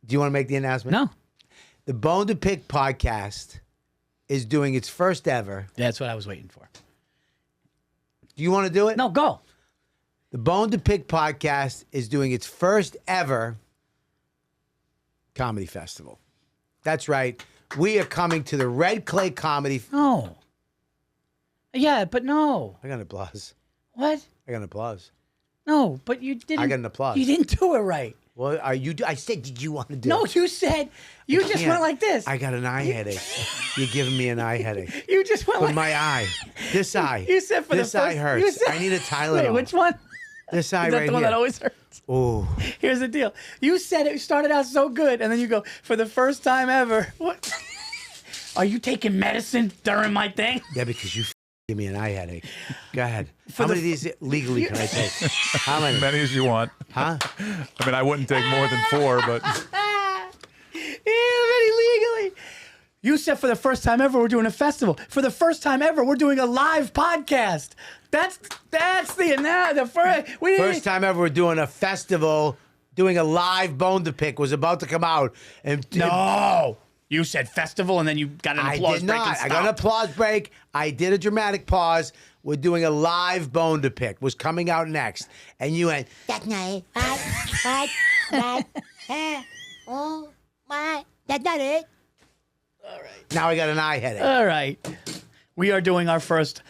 Do you want to make the announcement? No. The Bone to Pick podcast is doing its first ever. That's what I was waiting for. Do you want to do it? No, go. The Bone to Pick podcast is doing its first ever comedy festival. That's right. We are coming to the Red Clay Comedy. No. Yeah, but no. I got an applause. What? I got an applause. No, but you didn't. I got an applause. You didn't do it right. Well, are you? I said, did you want to do it? No, you said you just can't. went like this. I got an eye headache. You're giving me an eye headache. You just went But like my eye. This eye. You said for this the first. eye hurts. You said, I need a Tylenol. Wait, which one? This eye Is that right the one here. that always hurts? Oh. Here's the deal. You said it started out so good, and then you go, for the first time ever. What? Are you taking medicine during my thing? Yeah, because you give me an eye headache. Go ahead. How many of these legally can I take? How many? As many as you want. Huh? I mean, I wouldn't take more than 4, but Very legally. You said for the first time ever we're doing a festival. For the first time ever we're doing a live podcast. That's the first. First time ever we're doing a festival, doing a live Bone to Pick was about to come out. And No. You said festival and then you got an I applause did break not. and I got an stopped. applause break. I did a dramatic pause. We're doing a live Bone to Pick. Was coming out next. And you went, That's not it. Oh, my. That's not it. now I got an eye headache. All right. We are doing our first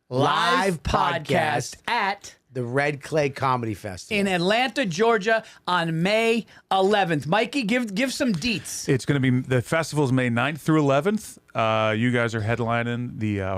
live podcast at The Red Clay Comedy Festival. in Atlanta, Georgia on May 11th. Mikey, give some deets. it's going to be the festival's May 9th through 11th. You guys are headlining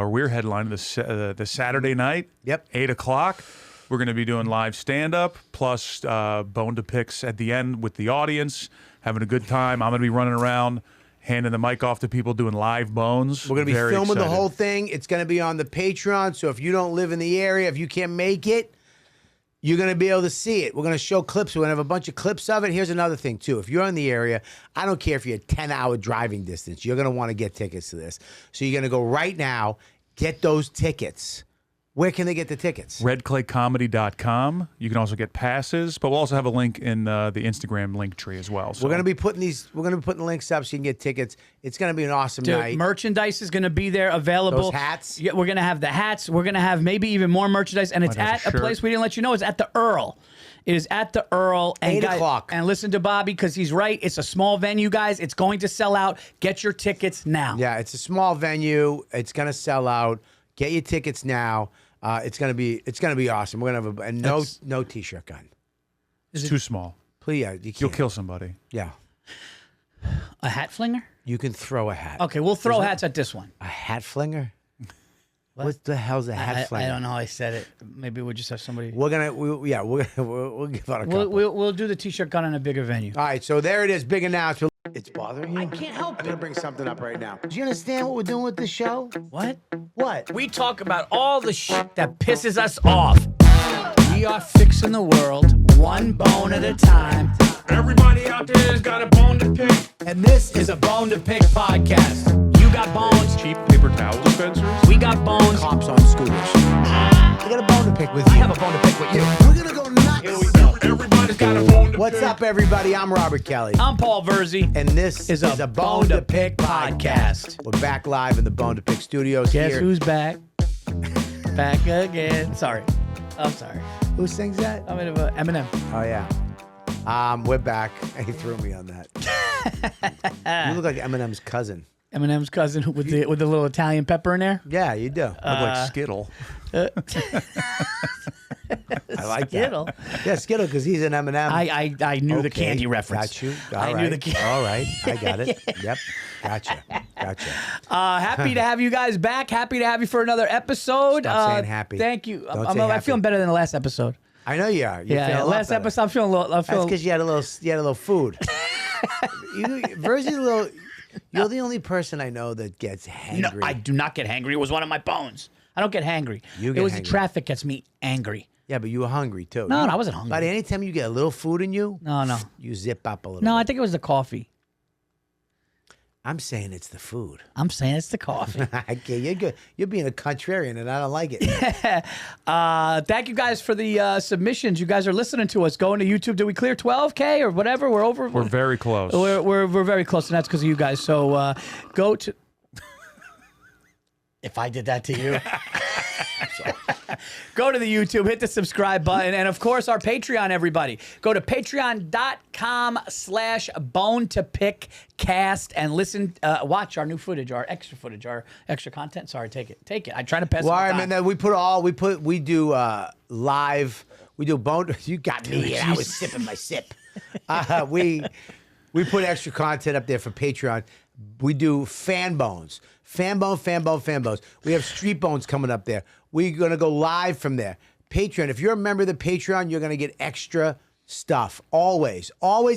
we're headlining the Saturday night. Yep. 8 o'clock. We're going to be doing live stand-up plus Bone to Picks at the end with the audience, having a good time. I'm going to be running around, handing the mic off to people doing live bones. We're going to be Very filming the excited. whole thing. It's going to be on the Patreon. So if you don't live in the area, if you can't make it, you're going to be able to see it. We're going to show clips. We're going to have a bunch of clips of it. Here's another thing, too. If you're in the area, I don't care if you're a 10-hour driving distance. You're going to want to get tickets to this. So you're going to go right now, get those tickets. Where can they get the tickets? redclaycomedy.com. You can also get passes, but we'll also have a link in the Instagram link tree as well. So. We're gonna be putting links up so you can get tickets. It's gonna be an awesome Dude, night. merchandise is going to be there available. Those hats? Yeah, we're going to have the hats. We're going to have maybe even more merchandise. And it's Might have at a a shirt. place we didn't let you know. It's at the Earl. It is at the Earl. And 8 guys- o'clock. And listen to Bobby because he's right. It's a small venue, guys. It's going to sell out. Get your tickets now. Yeah, it's a small venue. It's gonna sell out. Get your tickets now. It's gonna be awesome. We're gonna have no t-shirt gun. It's too small. Please, yeah, you can't. You'll kill somebody. Yeah, A hat flinger? you can throw a hat. Okay, we'll throw hats at this one. A hat flinger? What the hell's a hat flinger? I don't know how I said it. Maybe we'll just have somebody. We'll give out a couple. We'll do the t-shirt gun in a bigger venue. All right, so there it is. Big announcement. It's bothering you? I can't help I'm gonna bring something up right now. Do you understand what we're doing with this show? What? What? We talk about all the shit that pisses us off. We are fixing the world one bone at a time. Everybody out there has got a bone to pick. And this is a Bone to Pick podcast. You got bones, Cheap paper towel dispensers. we got bones. Cops on scooters. I got a bone to pick with you. I have a bone to pick with you. We're gonna go nuts. Here we go. Everybody's got a bone to What's pick. up, everybody? I'm Robert Kelly. I'm Paul Virzi. And this is a Bone to Pick podcast. We're back live in the Bone to Pick studios Guess here. who's back? Back again. Sorry. I'm sorry. Who sings that? I'm in Eminem. Oh, yeah. We're back. He threw me on that. You look like Eminem's cousin. Eminem's cousin with the little Italian pepper in there. Yeah, you do. Look like Skittle. I like Skittle. that. Yeah, Skittle, because he's an Eminem. I knew the Okay, candy reference. Got you. I knew the candy. All right. I got it. Yep. Gotcha. Happy to have you guys back. Happy to have you for another episode. Stop saying happy. Thank you. Don't I'm say happy. feeling better than the last episode. I know you are. You're feeling a lot last better. episode I'm feeling a little. That's because you had a little food. Virzi's a little. You're the only person I know that gets hangry. No, I do not get hangry. It was one of my bones. I don't get hangry. You it get was the hangry. traffic gets me angry. Yeah, but you were hungry too. No, I wasn't hungry. But anytime you get a little food in you, No. you zip up a little. No, bit. I think it was the coffee. I'm saying it's the food. I'm saying it's the coffee. Okay, you're good. You're being a contrarian, and I don't like it. Thank you guys for the submissions. You guys are listening to us. Going to YouTube. Did we clear 12K or whatever? We're over. We're very close. We're very close, and that's because of you guys. So go to. If I did that to you. Go to the YouTube, hit the subscribe button, and of course our Patreon, everybody. Go to patreon.com/bone-to-pick-cast and listen, watch our new footage, our extra content. Sorry, take it. I'm trying to pass it Well, on. I mean, we do live. We do bone. You got me. And I was sipping my sip. We put extra content up there for Patreon. We do fan bones. Fan bones. We have street bones coming up there. We're going to go live from there. Patreon. If you're a member of the Patreon, you're going to get extra stuff. Always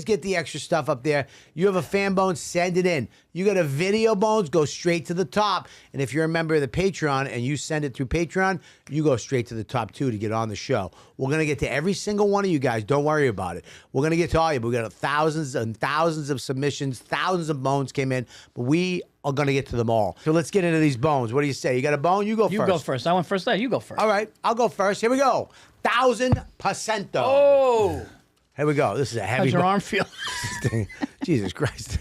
get the extra stuff up there. You have a fan bone, send it in. You got a video bones, go straight to the top. And if you're a member of the Patreon and you send it through Patreon, you go straight to the top too to get on the show. We're going to get to every single one of you guys. Don't worry about it. We're going to get to all you. We got thousands and thousands of submissions. Thousands of bones came in, but we are going to get to them all. So let's get into these bones. What do you say? You got a bone? You go first. You go first. I went first. You go first. All right, I'll go first. Here we go. 1,000%. Oh. Here we go. This is a heavy How's your arm feel? Jesus Christ.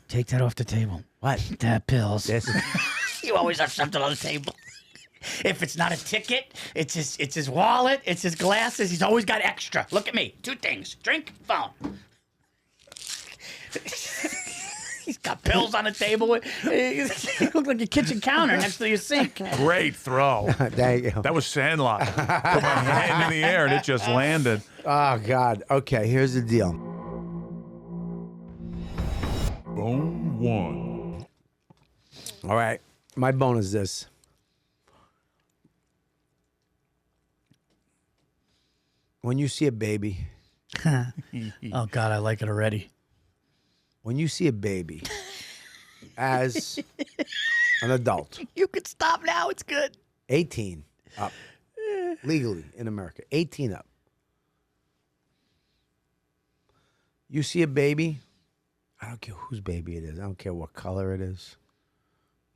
Take that off the table. What? That pills. This? You always have something on the table. If it's not a ticket, it's his wallet, it's his glasses. He's always got extra. Look at me. 2 things. Drink, phone. He's got pills on the table. You look like a kitchen counter next to your sink. Great throw. There you go. That was Sandlot. Put my hand in the air and it just landed. Oh, God. Okay, here's the deal. Bone 1. All right. My bone is this. When you see a baby, Oh, God, I like it already. when you see a baby as an adult, You can stop now. It's good. 18 up, legally in America, 18 up. You see a baby, I don't care whose baby it is. I don't care what color it is.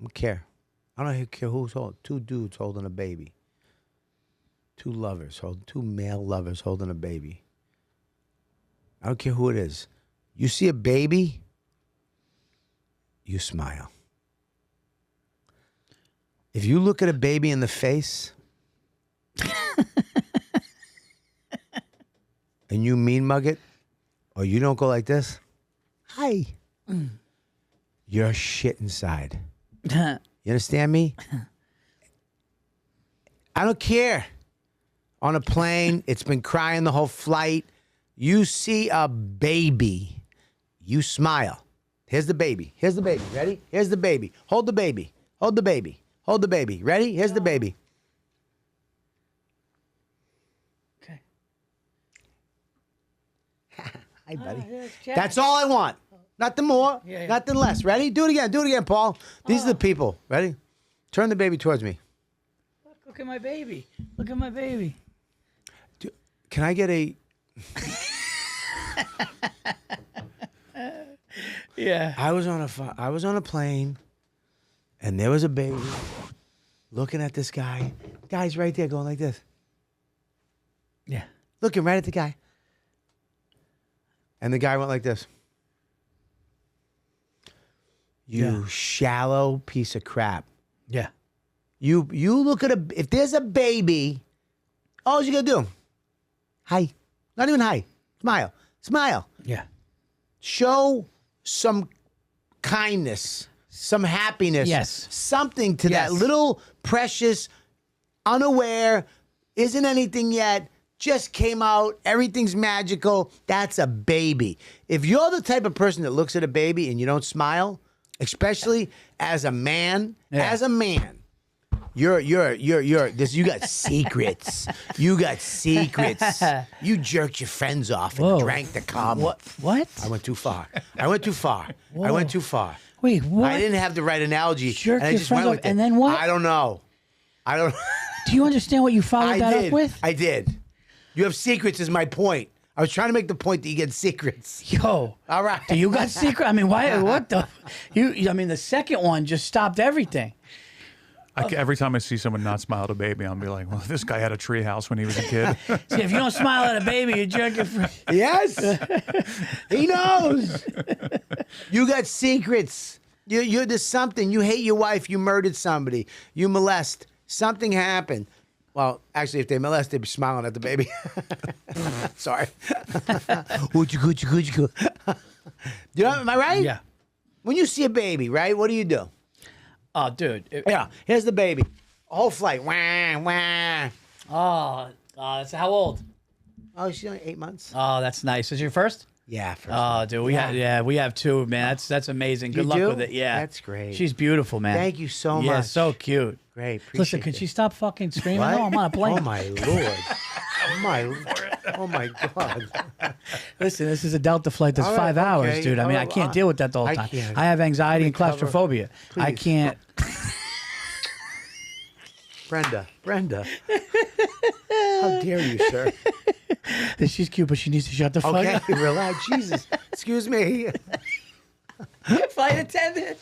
I don't care. I don't care who's holding. 2 dudes holding a baby. 2 male lovers holding a baby. I don't care who it is. You see a baby, you smile. If you look at a baby in the face and you mean mug it, or you don't go like this, hi, you're shit inside. You understand me? I don't care. On a plane, it's been crying the whole flight. You see a baby, you smile. Here's the baby. Ready? Here's the baby. Hold the baby. Hold the baby. Ready? Here's the baby. Okay. Hi, buddy. That's all I want. Nothing more. Yeah. Nothing less. Ready? Do it again, Paul. These are the people. Ready? Turn the baby towards me. Look at my baby. Can I get a... Yeah. I was on a plane, and there was a baby looking at this guy. Guy's right there going like this. Yeah. Looking right at the guy. And the guy went like this. You shallow piece of crap. Yeah. You look at if there's a baby, all you gotta do, hi. Not even hi. Smile. Yeah. Show some kindness, some happiness. Yes. Something to Yes. that little precious, unaware, isn't anything yet, just came out, everything's magical. That's a baby. If you're the type of person that looks at a baby and you don't smile, especially as a man, you're this. You got secrets. You jerked your friends off and Whoa. drank the cum. What? I went too far. I went too far. Wait, what? I didn't have the right analogy. Jerk and I your just friends went off, with it. and then what? I don't know. Do you understand what you followed that did. up with? I did. You have secrets is my point. I was trying to make the point that you get secrets. Yo. All right. Do you got secret? I mean, why? What the? I mean, the second one just stopped everything. Every time I see someone not smile at a baby, I'll be like, well, this guy had a treehouse when he was a kid. See, if you don't smile at a baby, you're jerking. Yes. He knows. You got secrets. There's something. You hate your wife. You murdered somebody. You molest. Something happened. Well, actually, if they molest, they'd be smiling at the baby. Sorry. You know, am I right? Yeah. When you see a baby, right, what do you do? Oh, dude. Yeah, here's the baby. A whole flight. Wah, wah. Oh, that's how old? Oh, she's only 8 months. Oh, that's nice. Is your first? Yeah. First Oh, dude, we have two, man. That's amazing. Good You luck do? with it. Yeah, That's great. She's beautiful, man. Thank you so Yeah, much. so cute. Great. Listen, Appreciate could it. she stop fucking screaming? What? No, I'm on a plane. Oh my lord. Oh my God. Listen, this is a Delta flight that's All right, 5 hours, okay. dude. I mean, I can't deal with that the whole I time. can't. I have anxiety and cover. claustrophobia. I Please. can't. Brenda. How dare you, sir? She's cute, but she needs to shut the fuck Okay, up. relax. Jesus. Excuse me. Flight attendant.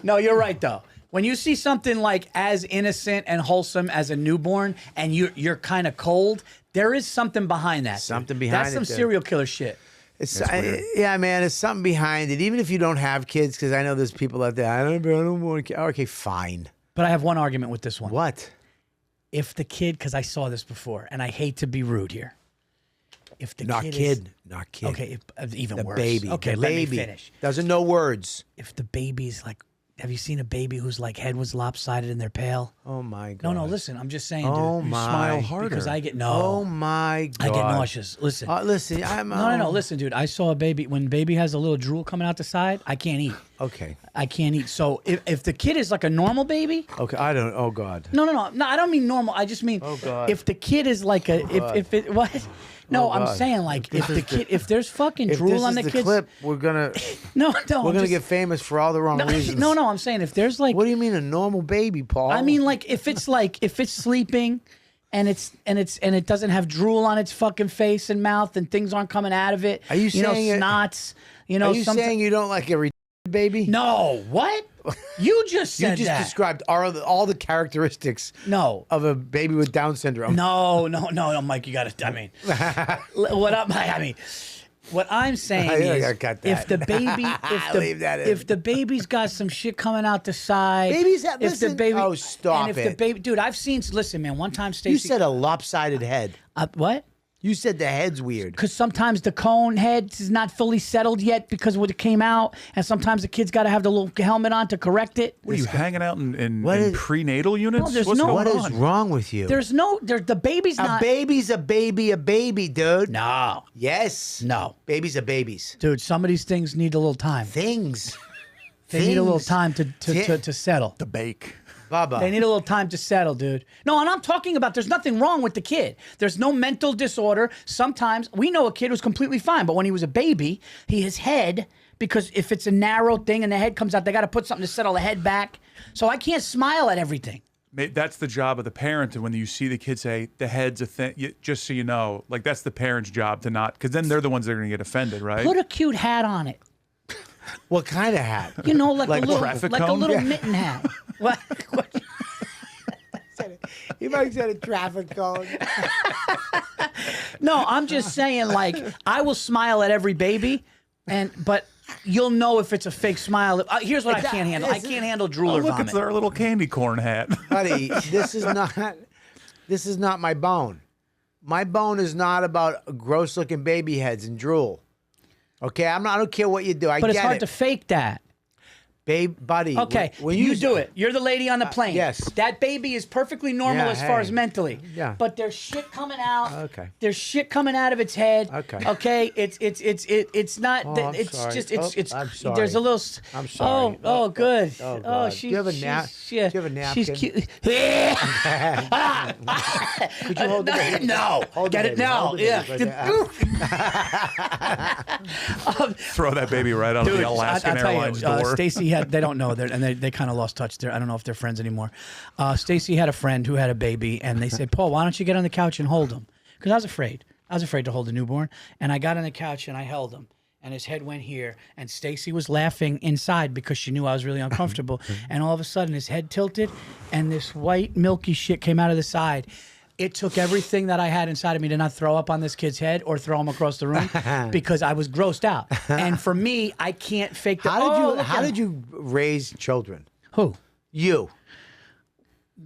No, you're right though. When you see something like as innocent and wholesome as a newborn, and you're kind of cold, there is something behind that. dude. Something behind That's it, some dude. serial killer shit. Yeah, man, there's something behind it. Even if you don't have kids, because I know there's people out there. I don't want kids. Okay, fine. But I have one argument with this one. What? If the kid, because I saw this before, and I hate to be rude here. If the Not kid, kid. is, Not kid. okay, even The worse. baby. Okay, the let baby. me finish. Doesn't know words. If the baby's like, have you seen a baby whose like head was lopsided and they're pale? Oh my God. No, listen, I'm just saying, Oh dude. my. smile harder. Because I get Oh my God. I get nauseous. Listen. Listen, I'm. No. Listen, dude. I saw a baby. When baby has a little drool coming out the side, I can't eat. Okay. I can't eat. So if the kid is like a normal baby, Okay. I don't. Oh God. no. I don't mean normal. I just mean Oh, God. if the kid is like a if it what. No, Oh, I'm God. saying like if the kid if there's fucking If drool this on is the the kid's clip, we're gonna no, we're I'm gonna just- get famous for all the wrong reasons. no. I'm saying if there's like What do you mean a normal baby, Paul? I mean like if it's sleeping and it doesn't have drool on its fucking face and mouth and things aren't coming out of it. Are you know saying it- snots? You know Are you something- saying you don't like a baby? No, what? You just You said just that. described all the characteristics No. of a baby with Down syndrome. No, Mike, you got to. I mean, what I'm saying I is, gotta cut that. if the baby, Leave that in. if the baby's got some shit coming out the side, Babies have- if the listen- baby, oh, stop and if the it. baby, dude, I've seen. Listen, man, one time Stacy, You said a lopsided head. what? You said the head's weird. Because sometimes the cone head is not fully settled yet because when it came out, and sometimes the kid's got to have the little helmet on to correct it. What are you hanging out in What is- prenatal units? No, there's What's no- going What is on? wrong with you? The baby's a not. baby's a baby, dude. No, Yes. no, Babies are babies. dude. Some of these things need a little time. Things. They need a little Things. time to settle. The bake. Bubba. They need a little time to settle, dude. No, and I'm talking about there's nothing wrong with the kid. There's no mental disorder. Sometimes we know a kid who's completely fine, but when he was a baby, his head, because if it's a narrow thing and the head comes out, they got to put something to settle the head back. So I can't smile at everything. That's the job of the parent. And when you see the kid say the head's a thing, just so you know, like that's the parent's job to not, because then they're the ones that are going to get offended, right? Put a cute hat on it. What kind of hat? You know, like, Like a little, traffic like a cone? little Yeah. mitten hat. What? You might have said a traffic cone. No, I'm just saying, like, I will smile at every baby, but you'll know if it's a fake smile. Here's what I can't handle. I can't handle drool Oh, or look, vomit. it's their little candy corn hat. Buddy, this is not my bone. My bone is not about gross looking baby heads and drool. Okay, I don't care what you do. I But get it's hard it. to fake that. Babe, buddy. Okay, when you do it. You're the lady on the plane. yes. That baby is perfectly normal Yeah, as far as hey. mentally. Yeah. But there's shit coming out. Okay. There's shit coming out of its head. Okay. Okay. It's not. Oh, I'm it's sorry. just. Oh, It's. I'm sorry. There's a little. I'm sorry. Oh, good. oh, God. she's. Do you have a she's- nap- Yeah. do you have a She's napkin? cute. Could you hold the baby? No. Hold the Get it baby. now. Hold the baby Yeah. right there. Throw that baby right out of the Alaskan Airlines door. Stacy had. They don't know. And they kind of lost touch there. I don't know if they're friends anymore. Stacy had a friend who had a baby, and they said, "Paul, why don't you get on the couch and hold him?" Because I was afraid. I was afraid to hold a newborn. And I got on the couch and I held him. And his head went here. And Stacy was laughing inside because she knew I was really uncomfortable. And all of a sudden, his head tilted, and this white, milky shit came out of the side. It took everything that I had inside of me to not throw up on this kid's head or throw him across the room because I was grossed out. And for me, I can't fake the. How did you raise children? Who? You.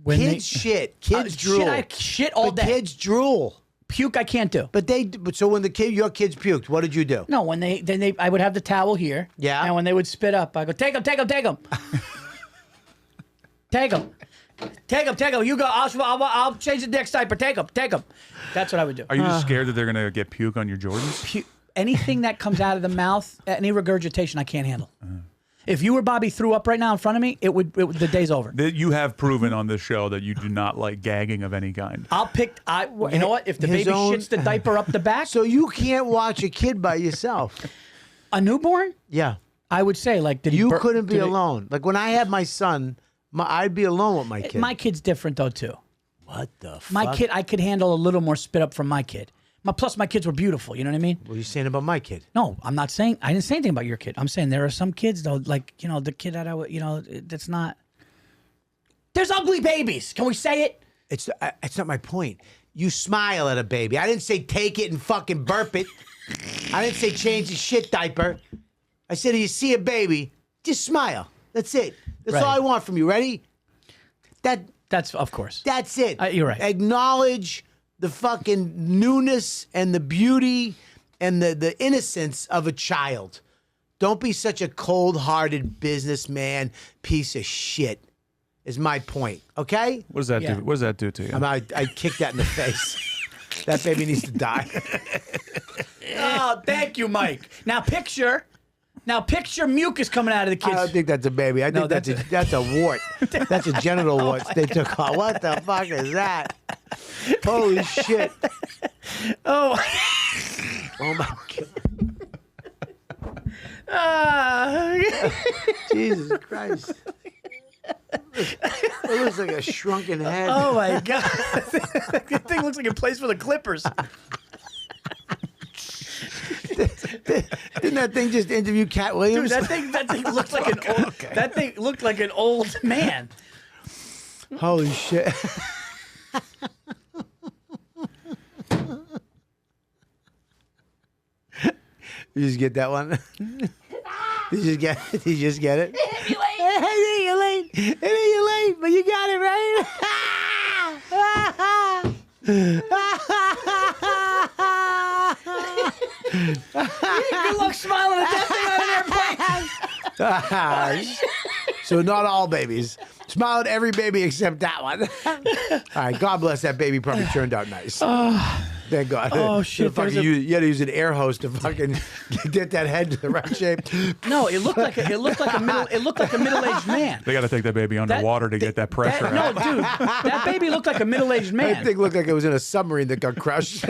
When Kids shit. Kids drool. I shit all But day. kids drool. Puke, I can't do. But so when your kids puked, what did you do? No, when I would have the towel here. Yeah. And when they would spit up, I go, take them. Take them. Take them. You go. I'll change the next diaper. Take them. That's what I would do. Are you just scared that they're gonna get puke on your Jordans? Anything that comes out of the mouth, any regurgitation, I can't handle. If you or Bobby threw up right now in front of me, the day's over. You have proven on this show that you do not like gagging of any kind. You know what? If the His baby own- shits the diaper up the back, So you can't watch a kid by yourself. a newborn, Yeah. I would say, like, did he You bur- couldn't be did it- alone. Like when I had my son, I'd be alone with my kid. My kid's different though too. What the fuck? My kid, I could handle a little more spit up from my kid. Plus, my kids were beautiful. You know what I mean? What are you saying about my kid? No, I'm not saying. I didn't say anything about your kid. I'm saying there are some kids though, like the kid that that's not. There's ugly babies. Can we say it? It's not my point. You smile at a baby. I didn't say take it and fucking burp it. I didn't say change the shit diaper. I said you see a baby, just smile. That's it. That's Right. all I want from you. Ready? That's of course. That's it. You're right. Acknowledge the fucking newness and the beauty and the innocence of a child. Don't be such a cold-hearted businessman piece of shit. Is my point. Okay? What does that Yeah. do? What does that do to you? I kick that in the face. That baby needs to die. Oh, thank you, Mike. Now picture mucus coming out of the I kid's. don't think that's a baby. I think that's a wart. That's a genital wart they took off. What the fuck is that? Holy shit. Oh. Oh my God. Jesus Christ. It looks like a shrunken head. Oh my god! That thing looks like it plays for the Clippers. Didn't that thing just interview Cat Dude, Williams? that thing looked like an old. That thing looked like an old man. Holy shit. You just get that one? Did you just get it? You're late. You're late, but you got it, right? Good luck smiling at that thing on an airplane. So not all babies. Smile at every baby except that one. All right, God bless that baby. Probably turned out nice. Thank God. Oh, shit, Fucking there's you had to use an air hose to fucking get that head to the right shape. No, it looked like a middle-aged man. They got to take that baby underwater to get that pressure No, out. dude, that baby looked like a middle-aged That man. thing looked like it was in a submarine that got crushed.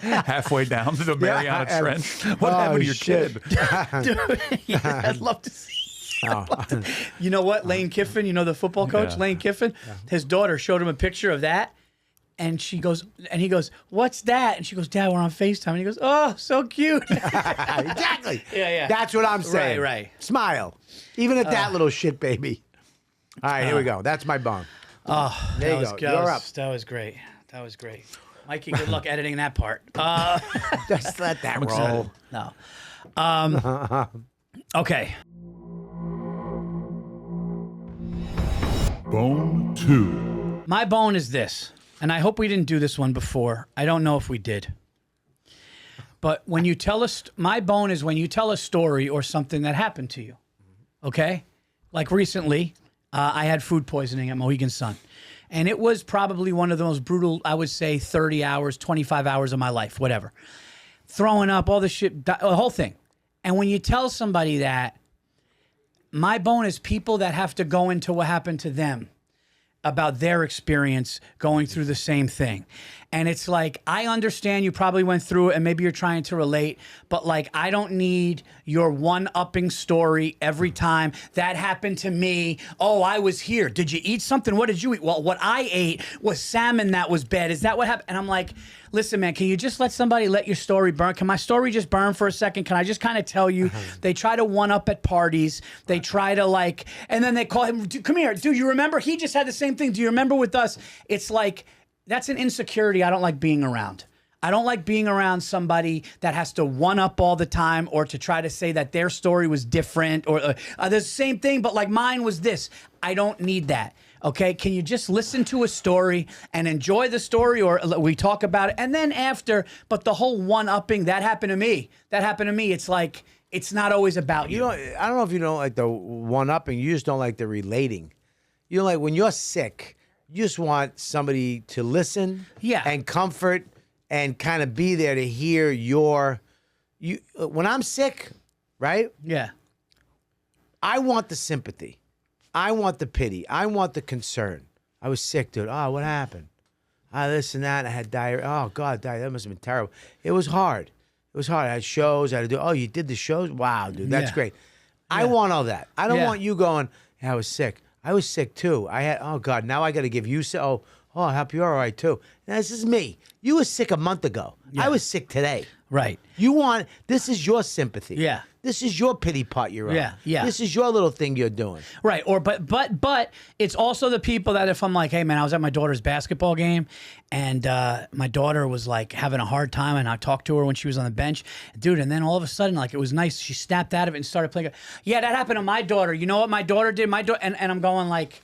Halfway down to the Mariana Yeah. Trench. What happened to your shit. kid? Dude, yeah, I'd love to see. Oh. You know what? Lane Kiffin, the football coach, Yeah. Lane Kiffin, his daughter showed him a picture of that. And he goes, what's that? And she goes, Dad, we're on FaceTime. And he goes, oh, so cute. Exactly. Yeah. That's what I'm saying. Right. Smile. Even at that little shit baby. All right, here we go. That's my bone. Oh, There you go. You're up. That was great. Mikey, good luck editing that part. Just let that excited. roll. No. Okay. Bone 2. My bone is this, and I hope we didn't do this one before. I don't know if we did. But when you tell us, my bone is when you tell a story or something that happened to you. Okay? Like recently, I had food poisoning at Mohegan Sun. And it was probably one of the most brutal, I would say, 30 hours, 25 hours of my life, whatever. Throwing up, all the shit, the whole thing. And when you tell somebody that, my bone is people that have to go into what happened to them about their experience going through the same thing. And it's like, I understand you probably went through it and maybe you're trying to relate, but like, I don't need your one-upping story every time. That happened to me. Oh, I was here. Did you eat something? What did you eat? Well, what I ate was salmon that was bad. Is that what happened? And I'm like, listen, man, can you just let somebody let your story burn? Can my story just burn for a second? Can I just kind of tell you? They try to one-up at parties. They try to like, and then they call him, come here, dude, you remember? He just had the same thing. Do you remember with us? It's like, that's an insecurity I don't like being around. I don't like being around somebody that has to one up all the time or to try to say that their story was different or the same thing, but like mine was this. I don't need that. Okay, can you just listen to a story and enjoy the story, or we talk about it, and then after? But the whole one-upping, that happened to me. That happened to me. It's like, it's not always about you. I don't know if you don't like the one-upping. You just don't like the relating. You know, like when you're sick, you just want somebody to listen, and comfort, and kind of be there to hear your. When I'm sick, right? Yeah. I want the sympathy. I want the pity. I want the concern. I was sick, dude. Oh, what happened? This and that. And I had diarrhea. Oh, God, diarrhea. That must have been terrible. It was hard. It was hard. I had shows. I had to do. Oh, you did the shows? Wow, dude, that's great. I want all that. I don't want you going, I was sick. I was sick too. I had, oh God, now I got to give you, I hope you're all right too. Now, this is me. You were sick a month ago. I was sick today. Right. This is your sympathy. Yeah. This is your pity part you're on. Yeah. This is your little thing you're doing. Right. Or but it's also the people that if I'm like, hey man, I was at my daughter's basketball game and my daughter was like having a hard time and I talked to her when she was on the bench. Dude, and then all of a sudden, like it was nice, she snapped out of it and started playing. Yeah, that happened to my daughter. You know what my daughter did? And I'm going like,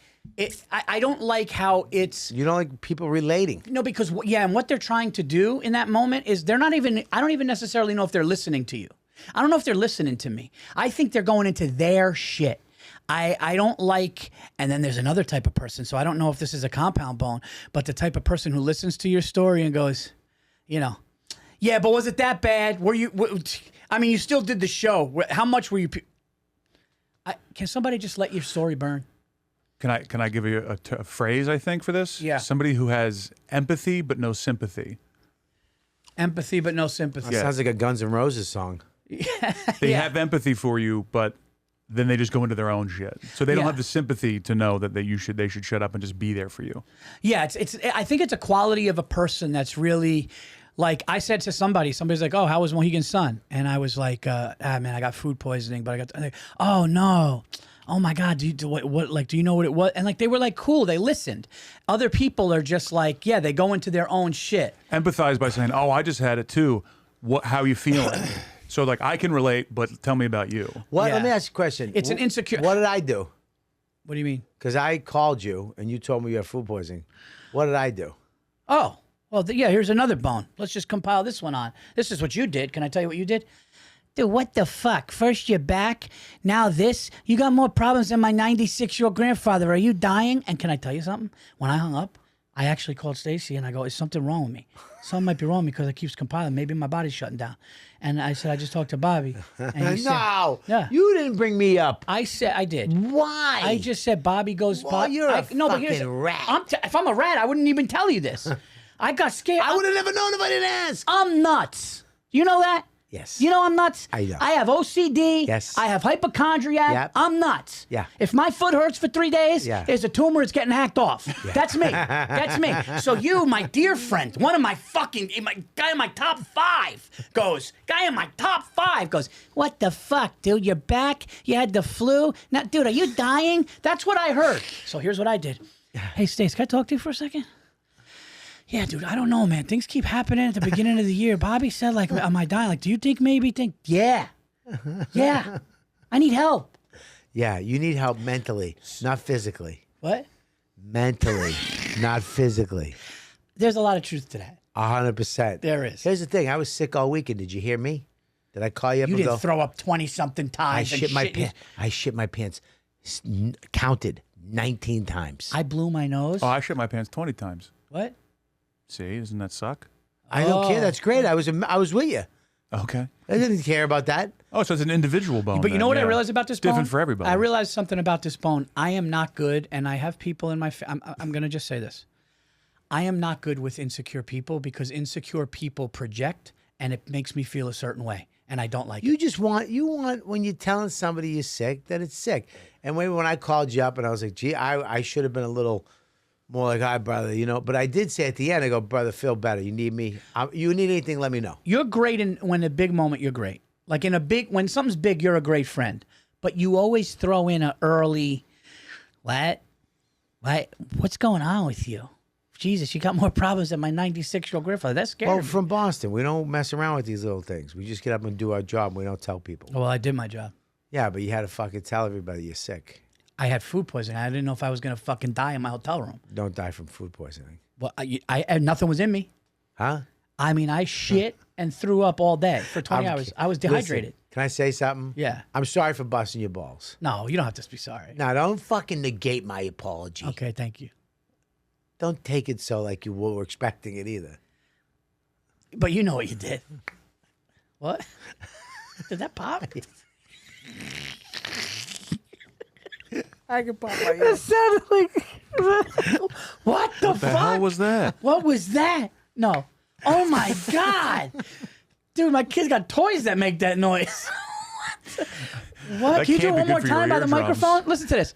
I don't like how it's... You don't like people relating. No, because, and what they're trying to do in that moment is they're not even... I don't even necessarily know if they're listening to you. I don't know if they're listening to me. I think they're going into their shit. I don't like... And then there's another type of person, so I don't know if this is a compound bone, but the type of person who listens to your story and goes, yeah, but was it that bad? I mean, you still did the show. How much were you... Can somebody just let your story burn? Can I give you a phrase, I think, for this? Yeah. Somebody who has empathy but no sympathy. Empathy but no sympathy. That sounds like a Guns N' Roses song. They have empathy for you, but then they just go into their own shit. So they don't have the sympathy to know that they should shut up and just be there for you. Yeah, I think it's a quality of a person that's really... Like I said to somebody's like, oh, how was Mohegan's son? And I was like, man, I got food poisoning, but I got, oh no. Oh my God, do you know what it was? And like, they were like, cool, they listened. Other people are just like, they go into their own shit. Empathize by saying, oh, I just had it too. How you feeling? So like, I can relate, but tell me about you. Let me ask you a question. It's an insecure. What did I do? What do you mean? Because I called you and you told me you have food poisoning. What did I do? Oh, well, here's another bone. Let's just compile this one on. This is what you did. Can I tell you what you did? Dude, what the fuck? First you're back, now this? You got more problems than my 96-year-old grandfather. Are you dying? And can I tell you something? When I hung up, I actually called Stacy and I go, is something wrong with me? Something might be wrong with me because it keeps compiling. Maybe my body's shutting down. And I said, I just talked to Bobby. And he No, said, you didn't bring me up. I said, I did. Why? I just said, Bobby goes, Well, you're a fucking rat. If I'm a rat, I wouldn't even tell you this. I got scared. I would have never known if I didn't ask. I'm nuts. You know that? Yes. You know I'm nuts? I know. I have OCD. Yes. I have hypochondriac. Yep. I'm nuts. Yeah. If my foot hurts for 3 days, there's a tumor, it's getting hacked off. Yeah. That's me. That's me. So you, my dear friend, one of my guy in my top five goes, what the fuck, dude? You're back? You had the flu? Now, dude, are you dying? That's what I heard. So here's what I did. Hey, Stace, can I talk to you for a second? Yeah, dude, I don't know, man. Things keep happening at the beginning of the year. Bobby said, like, am I dying? Like, do you think yeah. Yeah. I need help. Yeah, you need help mentally, not physically. What? Mentally, not physically. There's a lot of truth to that. 100%. There is. Here's the thing. I was sick all weekend. Did you hear me? Did I call you up You and didn't go? throw up 20-something times. I shit my pants. Counted 19 times. I blew my nose. Oh, I shit my pants 20 times. What? See, doesn't that suck? I don't care. That's great. I was with you. Okay. I didn't care about that. Oh, so it's an individual bone. But you then, know what I yeah. realized about this It's bone? different for everybody. I realized something about this bone. I am not good, and I have people in my I'm going to just say this. I am not good with insecure people because insecure people project and it makes me feel a certain way. And I don't like it. You want when you're telling somebody you're sick, that it's sick. And maybe when I called you up and I was like, gee, I should have been a little more like, hi, brother, you know. But I did say at the end, I go, brother, feel better. You need me. You need anything, let me know. You're great when a big moment, you're great. Like when something's big, you're a great friend. But you always throw in an early, what's going on with you? Jesus, you got more problems than my 96-year-old grandfather. That's scary. Well, from Boston, we don't mess around with these little things. We just get up and do our job. We don't tell people. Well, I did my job. Yeah, but you had to fucking tell everybody you're sick. I had food poisoning. I didn't know if I was going to fucking die in my hotel room. Don't die from food poisoning. Well, I nothing was in me. Huh? I mean, I shit and threw up all day for 20 hours. I was dehydrated. Listen, can I say something? Yeah. I'm sorry for busting your balls. No, you don't have to be sorry. Now, don't fucking negate my apology. Okay, thank you. Don't take it so like you were expecting it either. But you know what you did. What? Did that pop? I can pop my It sounded like... What the fuck? The hell was that? What was that? No. Oh, my God. Dude, my kids got toys that make that noise. What? That Can you do can't it be one good more for your time by the eardrums. microphone? Listen to this.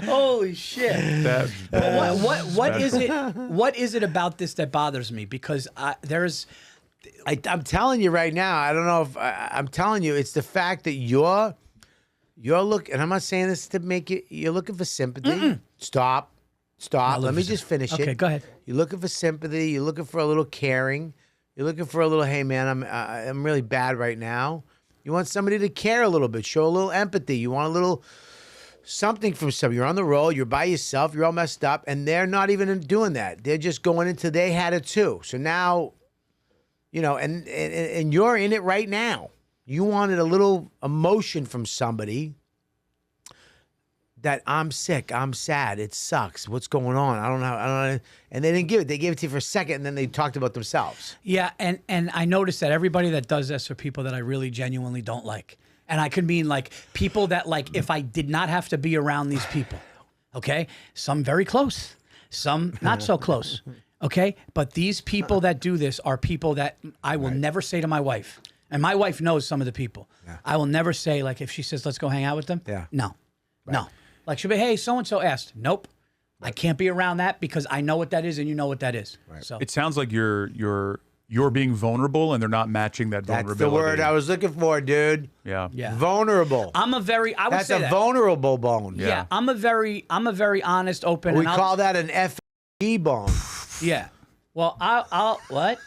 Holy shit. What is it? What is it about this that bothers me? Because I'm telling you right now, I don't know if I'm telling you, it's the fact that you're looking, and I'm not saying this to make you, you're looking for sympathy. Stop. Let me just finish it. Okay, go ahead. You're looking for sympathy. You're looking for a little caring. You're looking for a little, hey man, I'm really bad right now. You want somebody to care a little bit, show a little empathy. You want a little something from somebody. You're on the road, you're by yourself, you're all messed up, and they're not even doing that. They're just going into they had it too. So now, you know, and you're in it right now. You wanted a little emotion from somebody that I'm sick, I'm sad, it sucks. What's going on? I don't know. And they didn't give it. They gave it to you for a second, and then they talked about themselves. Yeah, and I noticed that everybody that does this are people that I really genuinely don't like. And I could mean like people that like if I did not have to be around these people, okay? Some very close, some not so close, okay? But these people that do this are people that I will never say to my wife. And my wife knows some of the people. Yeah. I will never say like if she says, let's go hang out with them. Yeah. No, no. Like she'll be, hey, so-and-so asked. Nope. Right. I can't be around that because I know what that is and you know what that is. Right. So it sounds like you're being vulnerable and they're not matching that vulnerability. That's the word I was looking for, dude. Yeah. Yeah. Vulnerable. I would say that's a that. vulnerable bone. Yeah. I'm a very honest, open. We call that an FG bone. Yeah. Well, I'll what?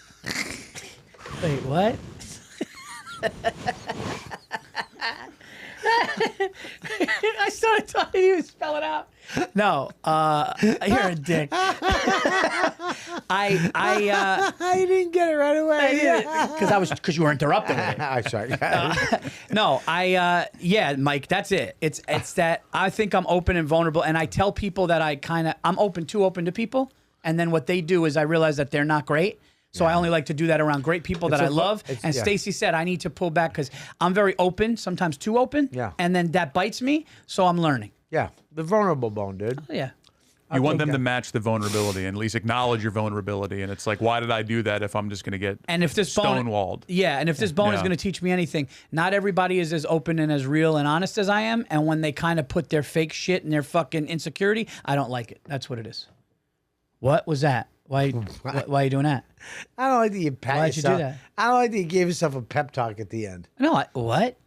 Wait, what? I started talking to you, spell it out. No, you're a dick. I didn't get it right away. Because you were interrupting me. I'm sorry. Yeah, Mike, that's it. It's that I think I'm open and vulnerable, and I tell people that I'm open to people, and then what they do is I realize that they're not great. So I only like to do that around great people that I love. And Stacy said I need to pull back because I'm very open, sometimes too open. Yeah. And then that bites me, so I'm learning. Yeah, the vulnerable bone, dude. Oh, yeah. You want them to match the vulnerability and at least acknowledge your vulnerability. And it's like, why did I do that if I'm just going to get stonewalled? Yeah, and if this bone is going to teach me anything, not everybody is as open and as real and honest as I am. And when they kind of put their fake shit and their fucking insecurity, I don't like it. That's what it is. What was that? Why are you doing that? I don't like that you pat Why'd yourself. you do that? I don't like that you gave yourself a pep talk at the end. No, what?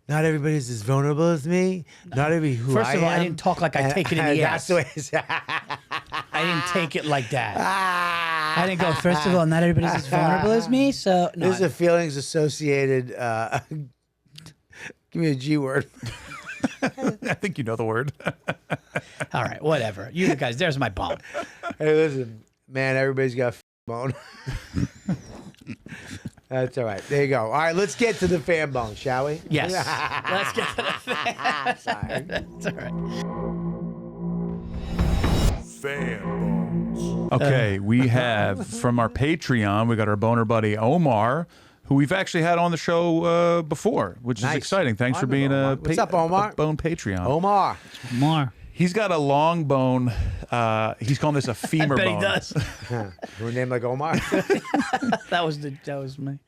Not everybody's as vulnerable as me. Not everybody who First I of all, am. I didn't talk like I take it in the ass. That's the way it's I didn't take it like that. I didn't go, first of all, not everybody's as vulnerable as me, so... No, These are feelings associated... give me a G word. I think you know the word. All right, whatever. You guys, there's my bone. Hey, listen, man, everybody's got a bone. That's all right. There you go. All right, let's get to the fan bone, shall we? Yes. Let's get to the fan. Sorry. That's all right. Fan bones. Okay, we have from our Patreon, we got our boner buddy Omar, who we've actually had on the show before, which is Nice. exciting. Thanks for being Omar. What's up, Omar? a bone Patreon. Omar. More. He's got a long bone. He's calling this a femur Bet bone. he does. Your name like Omar? that was me.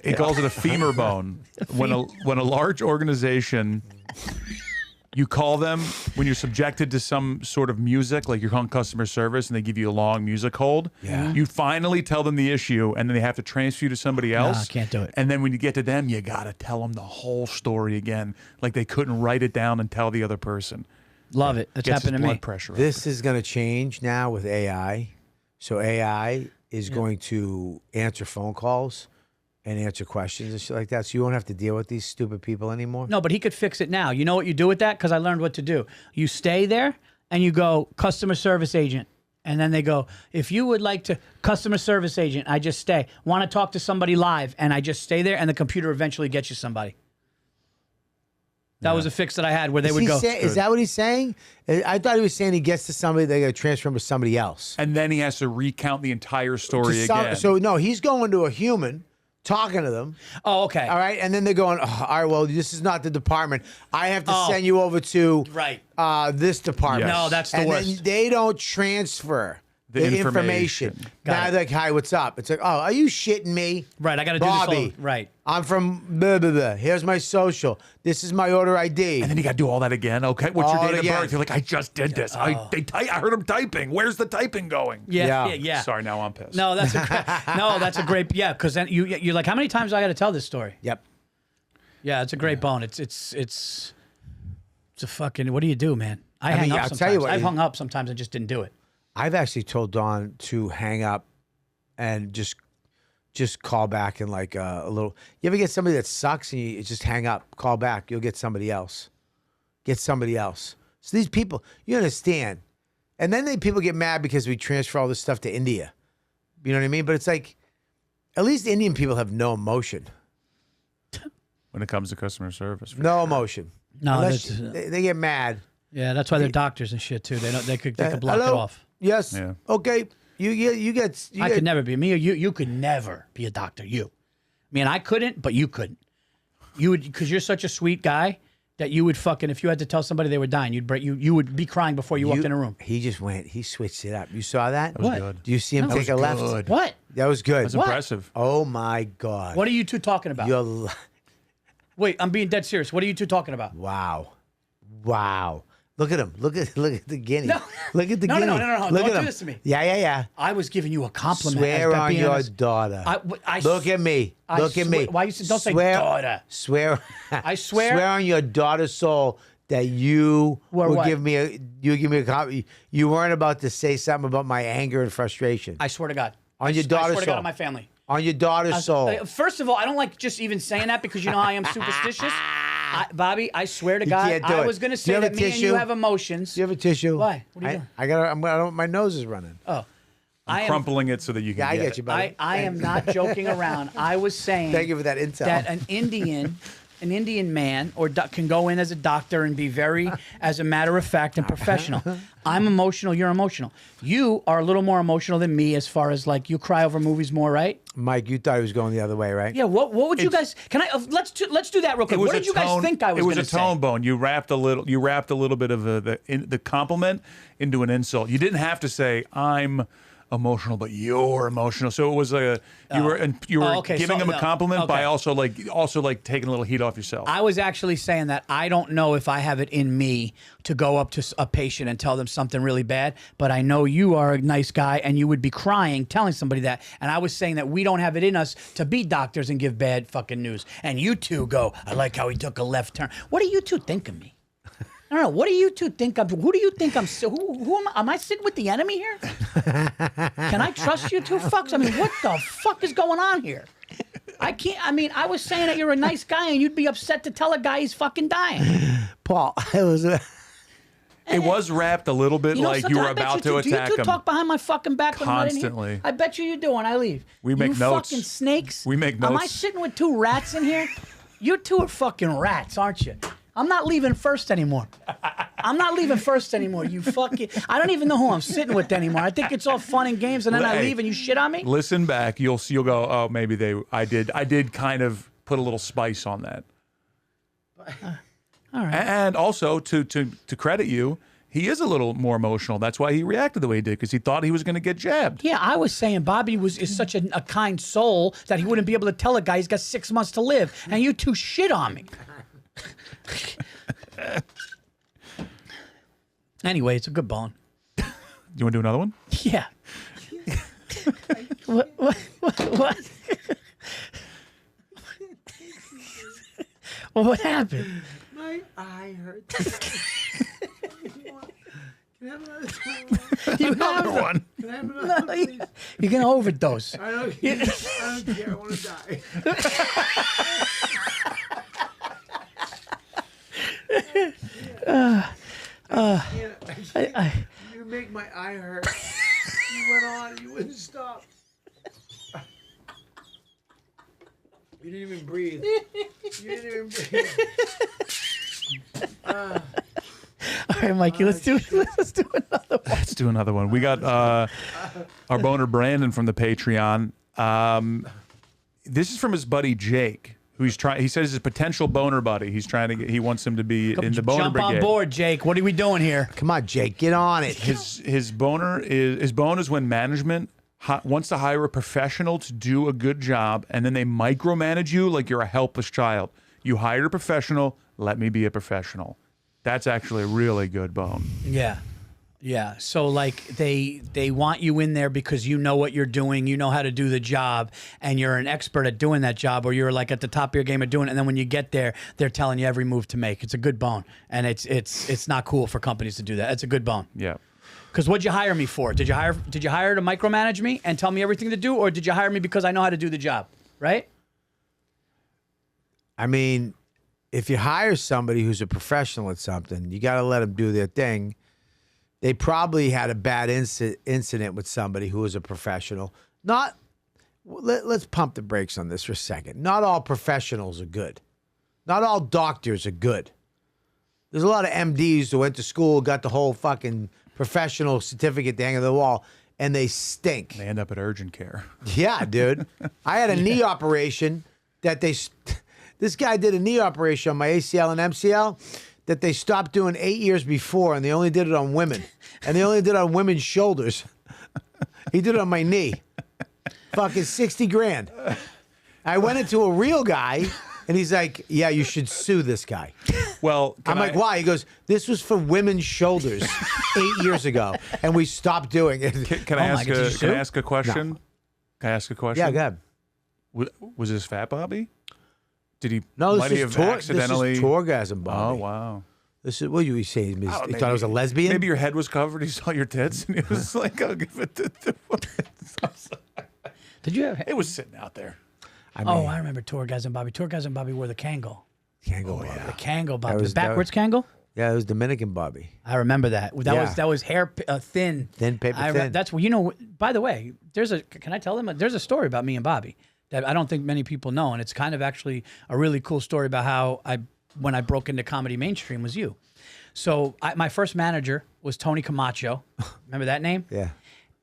He calls it a femur bone. When a large organization, you call them when you're subjected to some sort of music, like you're calling customer service and they give you a long music hold. Yeah. You finally tell them the issue and then they have to transfer you to somebody else. I can't do it. And then when you get to them, you got to tell them the whole story again. Like they couldn't write it down and tell the other person. Love it. That's Gets happened his to blood me. pressure up. This is going to change now with AI. So AI is going to answer phone calls and answer questions and shit like that. So you won't have to deal with these stupid people anymore. No, but he could fix it now. You know what you do with that? Because I learned what to do. You stay there and you go customer service agent. And then they go, if you would like to customer service agent, I just stay. Want to talk to somebody live, and I just stay there, and the computer eventually gets you somebody. That was a fix that I had where they would go. Is that what he's saying? I thought he was saying he gets to somebody, they got to transfer him to somebody else. And then he has to recount the entire story again. So no, he's going to a human, talking to them. Oh, okay. All right, and then they're going, oh, all right, well, this is not the department. I have to send you over to Right. This department. Yes. No, that's the and worst. then they don't transfer the information. Got Now it. they're like, hi, what's up? It's like, oh, are you shitting me? Right, I got to do this Bobby. whole, right. I'm from blah, blah, blah. Here's my social. This is my order ID. And then you got to do all that again. Okay, what's your All date of again. birth? You're like, I just did this. I heard him typing. Where's the typing going? Yeah. Sorry, now I'm pissed. No, that's a great, yeah, because then you're like, how many times do I got to tell this story? Yep. Yeah, it's a great bone. It's a fucking, what do you do, man? I hang up I'll sometimes. tell you what, I've hung up sometimes and just didn't do it. I've actually told Dawn to hang up and just call back in like a little. You ever get somebody that sucks and you just hang up, call back, you'll get somebody else. Get somebody else. So these people, you understand. And then people get mad because we transfer all this stuff to India. You know what I mean? But it's like, at least Indian people have no emotion. When it comes to customer service. No emotion. No, Unless that's- they get mad. Yeah, that's why they're doctors and shit too. They could block Hello? it off. Yes. Yeah. Okay. You get. I could never be me or you. You could never be a doctor. You, I mean, I couldn't, but you couldn't. You would, because you're such a sweet guy that you would fucking, if you had to tell somebody they were dying, you would be crying before you walked in a room. He switched it up. You saw that? That was What? good. Do you see him take a left? good. What? That was good. That's impressive. Oh my God. What are you two talking about? You're Wait, I'm being dead serious. What are you two talking about? wow. Look at him. Look at the guinea. No. Look at the No, guinea. no, no, no, no. Look Don't at do him. this to me. Yeah. I was giving you a compliment. Swear as on being your honest. daughter. I Look at me. Look at me. Why you don't say Swear- daughter? Swear. I swear- Swear on your daughter's soul that you Were would what? give me a copy. You weren't about to say something about my anger and frustration. I swear to God. On your I daughter's swear to God soul. on my family. On your daughter's soul. First of all, I don't like just even saying that because you know how I am superstitious. Bobby, I swear to God, can't do I it. was going to Do you say have a that me and tissue? you have emotions. Do you have a tissue? Why? What are you doing? I got. My nose is running. Oh, I'm crumpling it so that you can Yeah, I get get it. you, buddy. I am not joking around. I was saying Thank you for that intel. that an Indian man can go in as a doctor and be very, as a matter of fact, and professional. I'm emotional. You're emotional. You are a little more emotional than me as far as like you cry over movies more, right? Mike, you thought he was going the other way, right? Yeah. What would you guys? Can I? Let's do that real quick. What did you guys think I was It going was to a say? tone bone. You wrapped a little bit of the compliment into an insult. You didn't have to say I'm emotional, but you're emotional. So it was you were okay, giving so- him a compliment by okay. also taking a little heat off yourself. I was actually saying that I don't know if I have it in me to go up to a patient and tell them something really bad, but I know you are a nice guy and you would be crying telling somebody that. And I was saying that we don't have it in us to be doctors and give bad fucking news. And you two go, I like how he took a left turn. What do you two think of me? I don't know. What do you two think I'm? Who do you think I'm? Who am I? Am I sitting with the enemy here? Can I trust you two fucks? I mean, what the fuck is going on here? I can't. I mean, I was saying that you're a nice guy and you'd be upset to tell a guy he's fucking dying. Paul, it was. It was wrapped a little bit like you something- were I bet about to do attack you two him. talk behind my fucking back when I'm not in here? Constantly. I bet you do when I leave. We make you notes. fucking snakes. We make Am I notes. sitting with two rats in here? You two are fucking rats, aren't you? I'm not leaving first anymore. I'm not leaving first anymore. You fucking. I don't even know who I'm sitting with anymore. I think it's all fun and games, and then I Hey. leave and you shit on me. Listen back. You'll go. Oh, maybe I did kind of put a little spice on that. All right. And also to credit you, he is a little more emotional. That's why he reacted the way he did, because he thought he was going to get jabbed. Yeah, I was saying Bobby is such a kind soul that he wouldn't be able to tell a guy he's got 6 months to live, and you two shit on me. Anyway, it's a good bone. You want to do another one? Yeah. What? Well, what happened? My eye hurts. Can I have another Another one. Can I have another, please? You're gonna overdose. I don't care. I want to die. You make my eye hurt. You went on. You wouldn't stop. You didn't even breathe. You didn't even breathe. All right, Mikey, let's do another one. Let's do another one. We got our boner Brandon from the Patreon. This is from his buddy Jake, who he's trying. He says his potential boner buddy. He's trying to get. He wants him to be in the boner Jump brigade. on board, Jake. What are we doing here? Come on, Jake, get on it. His bone is when management wants to hire a professional to do a good job, and then they micromanage you like you're a helpless child. You hired a professional. Let me be a professional. That's actually a really good bone. Yeah. Yeah. So like they want you in there because you know what you're doing, you know how to do the job, and you're an expert at doing that job, or you're like at the top of your game at doing it. And then when you get there, they're telling you every move to make. It's a good bone. And it's not cool for companies to do that. It's a good bone. Yeah. Because what'd you hire me for? Did you hire to micromanage me and tell me everything to do, or did you hire me because I know how to do the job? Right? I mean, if you hire somebody who's a professional at something, you got to let them do their thing. They probably had a bad incident with somebody who was a professional. Let's pump the brakes on this for a second. Not all professionals are good. Not all doctors are good. There's a lot of MDs who went to school, got the whole fucking professional certificate to hang on the wall, and they stink. They end up at urgent care. Yeah, dude. I had a knee operation that this guy did a knee operation on my ACL and MCL that they stopped doing 8 years before, and they only did it on women. And they only did it on women's shoulders. He did it on my knee. Fucking 60 grand. I went into a real guy, and he's like, yeah, you should sue this guy. Well, I'm like, why? He goes, this was for women's shoulders 8 years ago, and we stopped doing it. Can I Oh my ask God, did you a sue? Can I ask a question? No. Can I ask a question? Yeah, go ahead. Was this Fat Bobby? Did he? No, might this he is, have accidentally? this is Torgasm Bobby. Oh wow. This is what you say. You Oh, thought I was a lesbian? Maybe your head was covered. He saw your tits, and he was like, "I'll give it to." Did you have? It was sitting out there. I mean, Oh, I remember Torgasm Bobby. Torgasm Bobby wore the Kangle. Kangle Bobby. The Kangle Bobby. was- The backwards Kangle? Yeah, it was Dominican Bobby. I remember that. Yeah. That was hair thin. Thin, paper I thin. That's you know. By the way, can I tell them? There's a story about me and Bobby that I don't think many people know, and it's kind of actually a really cool story about how when I broke into comedy mainstream was you. So my first manager was Tony Camacho. Remember that name? Yeah.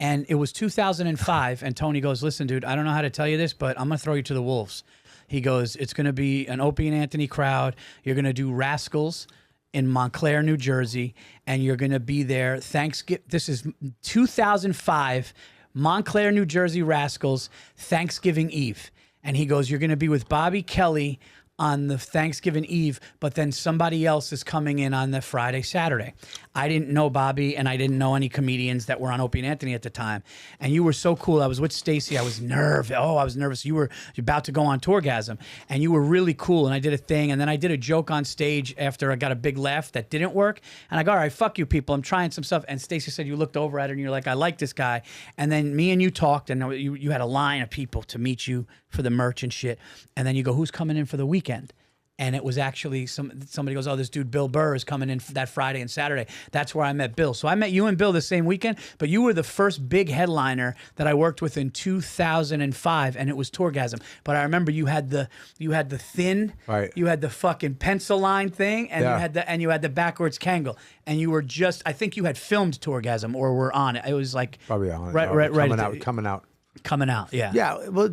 And it was 2005, and Tony goes, listen, dude, I don't know how to tell you this, but I'm going to throw you to the wolves. He goes, it's going to be an Opie and Anthony crowd. You're going to do Rascals in Montclair, New Jersey, and you're going to be there Thanksgiving. This is 2005, Montclair, New Jersey Rascals, Thanksgiving Eve. And he goes, you're going to be with Bobby Kelly on the Thanksgiving Eve, but then somebody else is coming in on the Friday, Saturday. I didn't know Bobby, and I didn't know any comedians that were on Opie and Anthony at the time. And you were so cool. I was with Stacy. I was nervous. Oh, I was nervous. You were about to go on Tourgasm, and you were really cool. And I did a thing, and then I did a joke on stage after I got a big laugh that didn't work. And I go, all right, fuck you people. I'm trying some stuff. And Stacy said you looked over at her, and you're like, I like this guy. And then me and you talked, and you had a line of people to meet you for the merch and shit. And then you go, who's coming in for the weekend? And it was actually somebody goes, oh, this dude Bill Burr is coming in that Friday and Saturday. That's where I met Bill. So I met you and Bill the same weekend, but you were the first big headliner that I worked with in 2005, and it was Tourgasm. But I remember you had the thin, Right. you had the fucking pencil line thing, and Yeah. you had the backwards Kangle, and you were just, I think you had filmed Tourgasm or were on it. It was like Probably on it. right, Coming out. coming out. Yeah, Yeah, well,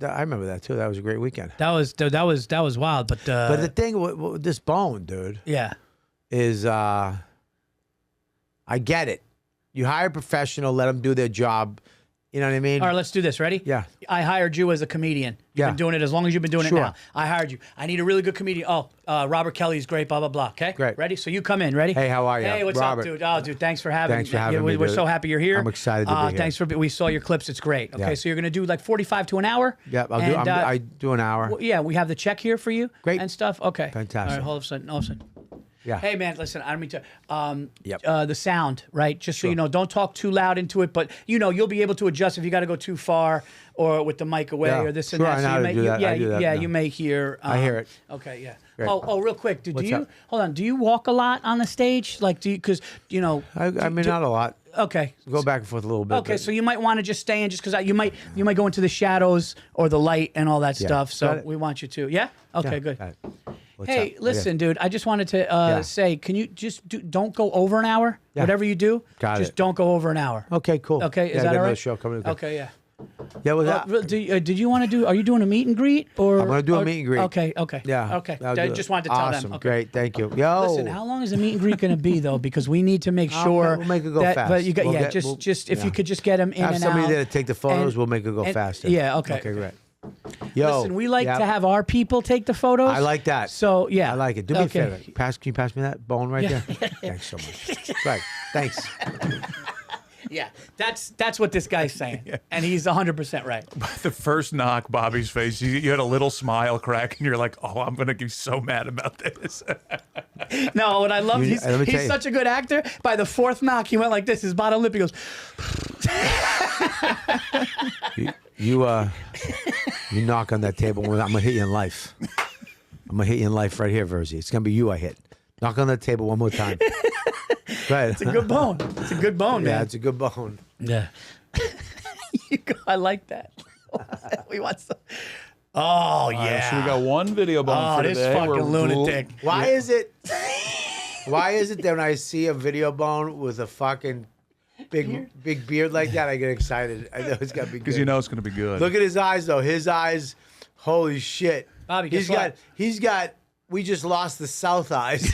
I remember that too. That was a great weekend. That was wild. But But the thing with this bone, dude, yeah. is I get it. You hire a professional, let them do their job. You know what I mean? All right, let's do this. Ready? Yeah. I hired you as a comedian. You've been doing it as long as you've been doing Sure. it now. I hired you. I need a really good comedian. Oh, Robert Kelly's great, blah, blah, blah. Okay? Great. Ready? So you come in. Ready? Hey, how are you? Hey, what's Robert. up, dude? Oh, dude, thanks for having Thanks for having me, We're dude. so happy you're here. I'm excited to be here. Thanks for, we saw your clips. It's great. Okay, Yeah. so you're going to do like 45 to an hour? Yeah, And, I do an hour. well, yeah, we have the check here for you. Great. And stuff. Okay. Fantastic. All right, all of a sudden. Yeah. Hey man, listen, I don't mean to. Yep. The sound, right? Just so you know, don't talk too loud into it, but you know, you'll be able to adjust if you got to go too far or with the mic away Yeah. or this and Sure, that. I know So how you to may, do that. yeah, I do that yeah, now. you may hear. I hear it. Okay, yeah. Great. Oh, real quick, do What's you up? hold on? Do you walk a lot on the stage? Like, do you? Because you know. I mean, not a lot. Okay. Go back and forth a little bit. Okay, but- so you might want to just stay in, just because you might go into the shadows or the light and all that stuff. Got So it. we want you to. Yeah. Okay. Yeah, Good. got it. What's Hey, up? listen, dude. I just wanted to say, can you just don't go over an hour? Yeah. Whatever you do, Got just it. don't go over an hour. Okay, cool. Okay, is Yeah, I that got all another right? show coming. Okay, yeah. Yeah, well, that, Did you want to do? Are you doing a meet and greet or? I'm gonna do a meet and greet. Okay. yeah. Okay. I'll I do just it. wanted to tell Awesome. them. Okay. Great, thank you. Yo. Listen, how long is the meet and greet going to be though? Because we need to make sure we'll make it go that, fast. But you got We'll get- just if yeah. you could just get them in Have and somebody out. there to take the photos. and- We'll make it go and- faster. Yeah. Okay. Okay, great. Yo, Listen, we like yeah, to have our people take the photos. I like that. So yeah, I like it. Do me Okay. a favor. Can you pass me that bone right there? Thanks so much. Right. Thanks. Yeah, that's what this guy's saying, and he's 100% right. The first knock, Bobby's face, you had a little smile crack, and you're like, "Oh, I'm gonna be so mad about this." No, what I love, Let me tell he's you. such a good actor. By the fourth knock, he went like this. His bottom lip, he goes. You knock on that table. I'm gonna hit you in life. I'm gonna hit you in life right here, Virzi. It's gonna be you I hit. Knock on that table one more time. Go ahead. It's a good bone. It's a good bone, Yeah, man. it's a good bone. Yeah. I like that. We want some. Oh yeah. So we got one video bone Oh, for this today. fucking We're lunatic. Why is it? Why is it that when I see a video bone with a fucking big beard like that, I get excited? I know it's gotta be good. Because you know it's gonna be good. Look at his eyes, though. His eyes, holy shit. Bobby, guess what? He's got. We just lost the South eyes.